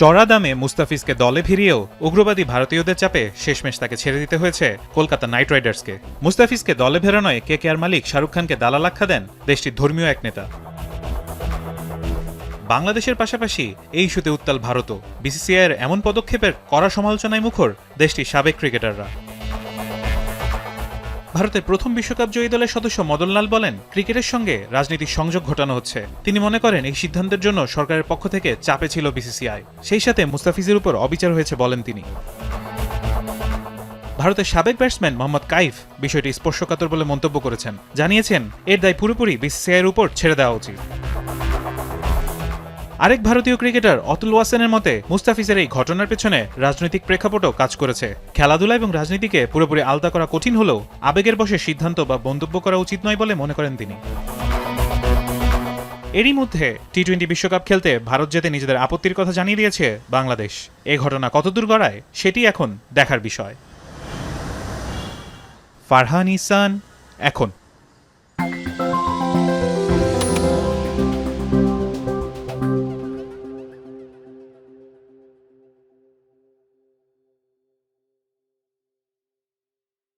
চড়া দামে মুস্তাফিজকে দলে ফিরিয়েও উগ্রবাদী ভারতীয়দের চাপে শেষমেশ তাকে ছেড়ে দিতে হয়েছে কলকাতা নাইট রাইডার্সকে। মুস্তাফিজকে দলে ফেরানোয় কেকেআর মালিক শাহরুখ খানকে দালাল আখ্যা দেন দেশটির ধর্মীয় এক নেতা। বাংলাদেশের পাশাপাশি এই ইস্যুতে উত্তাল ভারতও। বিসিসিআইয়ের এমন পদক্ষেপের কড়া সমালোচনায় মুখর দেশটির সাবেক ক্রিকেটাররা। ভারতের প্রথম বিশ্বকাপ জয়ী দলের সদস্য মদন লাল বলেন, ক্রিকেটের সঙ্গে রাজনীতির সংযোগ ঘটানো হচ্ছে। তিনি মনে করেন এই সিদ্ধান্তের জন্য সরকারের পক্ষ থেকে চাপে ছিল বিসিসিআই, সেই সাথে মুস্তাফিজের উপর অবিচার হয়েছে বলেন তিনি। ভারতের সাবেক ব্যাটসম্যান মোহাম্মদ কাইফ বিষয়টি স্পর্শকাতর বলে মন্তব্য করেছেন, জানিয়েছেন এর দায় পুরোপুরি বিসিসিআইয়ের উপর ছেড়ে দেওয়া উচিত। আরেক ভারতীয় ক্রিকেটার অতুল ওয়াসেনের মতে, মুস্তাফিজের এই ঘটনার পেছনে রাজনৈতিক প্রেক্ষাপটও কাজ করেছে। খেলাধুলা এবং রাজনীতিকে পুরোপুরি আলাদা করা কঠিন হলেও আবেগের বশে সিদ্ধান্ত বা মন্তব্য করা উচিত নয় বলে মনে করেন তিনি। এরই মধ্যে টি-20 বিশ্বকাপ খেলতে ভারত যেতে নিজেদের আপত্তির কথা জানিয়ে দিয়েছে বাংলাদেশ। এ ঘটনা কতদূর গড়ায় সেটি এখন দেখার বিষয়। ফারহান ইহসান, এখন।